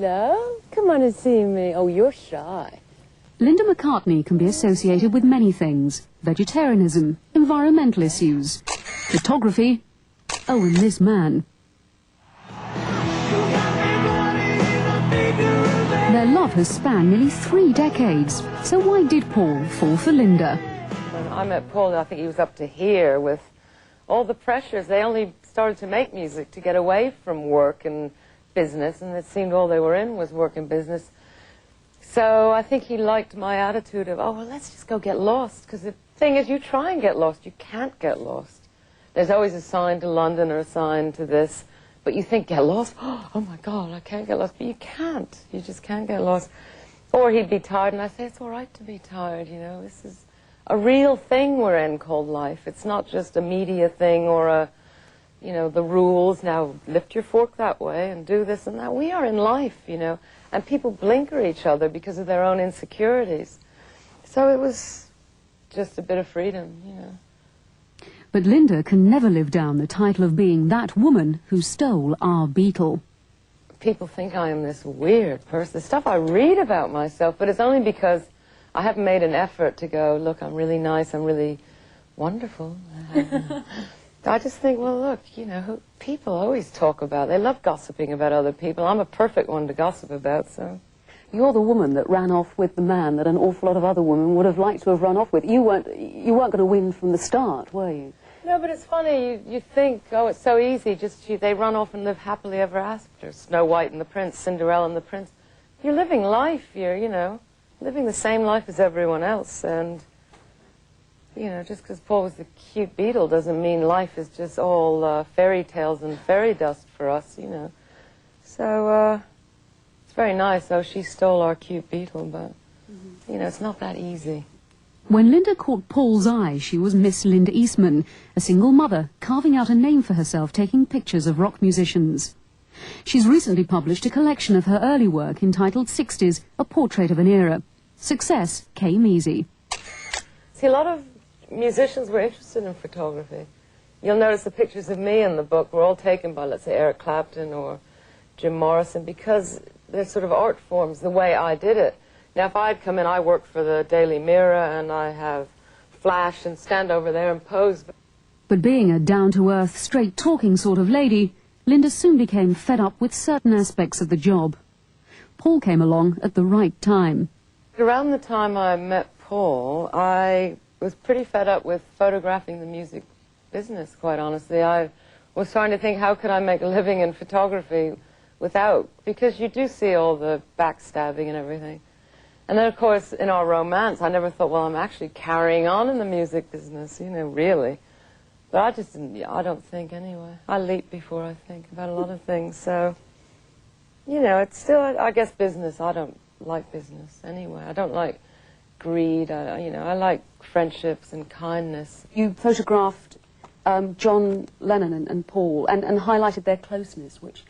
Hello, come on and see me. Oh, you're shy. Linda McCartney can be associated with many things: vegetarianism, environmental issues, photography, oh, and this man. Their love has spanned nearly 3 decades, so why did Paul fall for Linda? When I met Paul, I think he was up to here with all the pressures. They only started to make music to get away from work and business, and it seemed all they were in was work and business. So I think he liked my attitude of, oh, well, let's just go get lost, because the thing is, you try and get lost, you can't get lost. There's always a sign to London or a sign to this, but you think, get lost? Oh, my God, I can't get lost. But you can't. You just can't get lost. Or he'd be tired, and I say, it's all right to be tired, you know. This is a real thing we're in called life. It's not just a media thing or a, you know, the rules. Now, lift your fork that way and do this and that. We are in life, you know. And people blinker each other because of their own insecurities. So it was just a bit of freedom, you know. But Linda can never live down the title of being that woman who stole our Beatle. People think I am this weird person. The stuff I read about myself, but it's only because I haven't made an effort to go, look, I'm really nice, I'm really wonderful. I just think, well, look, you know, people always talk about, they love gossiping about other people. I'm a perfect one to gossip about, so. You're the woman that ran off with the man that an awful lot of other women would have liked to have run off with. You weren't going to win from the start, were you? No, but it's funny, you think, oh, it's so easy, just they run off and live happily ever after. Snow White and the Prince, Cinderella and the Prince. You're living life, you're, you know, living the same life as everyone else, and, you know, just because Paul was the cute Beatle doesn't mean life is just all fairy tales and fairy dust for us, you know. So, it's very nice, though, she stole our cute Beatle, but, you know, it's not that easy. When Linda caught Paul's eye, she was Miss Linda Eastman, a single mother, carving out a name for herself, taking pictures of rock musicians. She's recently published a collection of her early work entitled 60s, A Portrait of an Era. Success came easy. See, a lot of musicians were interested in photography. You'll notice the pictures of me in the book were all taken by, let's say, Eric Clapton or Jim Morrison, because they're sort of art forms, the way I did it. Now, if I'd come in, I worked for the Daily Mirror, and I have flash and stand over there and pose. But being a down-to-earth, straight-talking sort of lady, Linda soon became fed up with certain aspects of the job. Paul came along at the right time. Around the time I met Paul, I was pretty fed up with photographing the music business, quite honestly. I was trying to think, how could I make a living in photography without, because you do see all the backstabbing and everything. And then, of course, in our romance, I never thought, well, I'm actually carrying on in the music business, you know, really. But I just didn't, I don't think anyway. I leap before I think about a lot of things. So, you know, it's still, I guess, business. I don't like business anyway. I don't like greed. You know, I like friendships and kindness. You photographed John Lennon and Paul and highlighted their closeness, which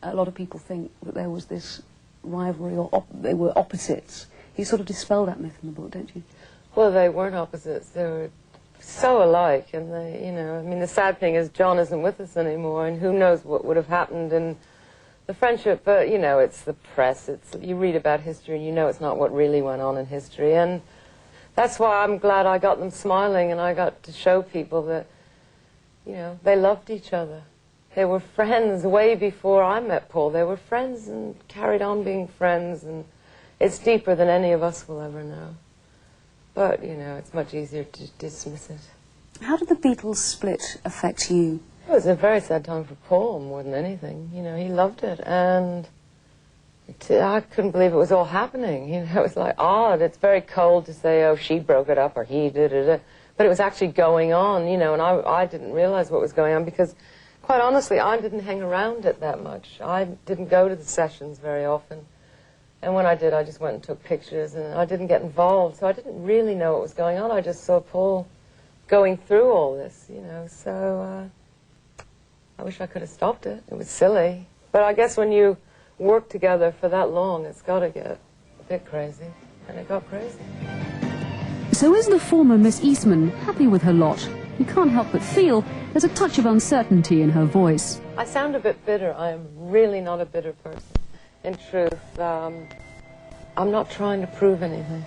a lot of people think that there was this rivalry or they were opposites. You sort of dispel that myth in the book, don't you? Well, they weren't opposites. They were so alike, and they, you know, I mean, the sad thing is John isn't with us anymore, and who knows what would have happened in the friendship. But, you know, it's the press. You read about history, and you know it's not what really went on in history. And that's why I'm glad I got them smiling, and I got to show people that, you know, they loved each other. They were friends way before I met Paul. They were friends and carried on being friends, and it's deeper than any of us will ever know. But, you know, it's much easier to dismiss it. How did the Beatles split affect you? It was a very sad time for Paul more than anything. You know, he loved it, and I couldn't believe it was all happening. You know, it was like odd. It's very cold to say, oh, she broke it up or he did it. But it was actually going on, you know, and I didn't realize what was going on because, quite honestly, I didn't hang around it that much. I didn't go to the sessions very often. And when I did, I just went and took pictures, and I didn't get involved. So I didn't really know what was going on. I just saw Paul going through all this, you know. So I wish I could have stopped it. It was silly. But I guess when you work together for that long, it's got to get a bit crazy. And it got crazy. So is the former Miss Eastman happy with her lot? You can't help but feel there's a touch of uncertainty in her voice. I sound a bit bitter. I am really not a bitter person. in truth, I'm not trying to prove anything.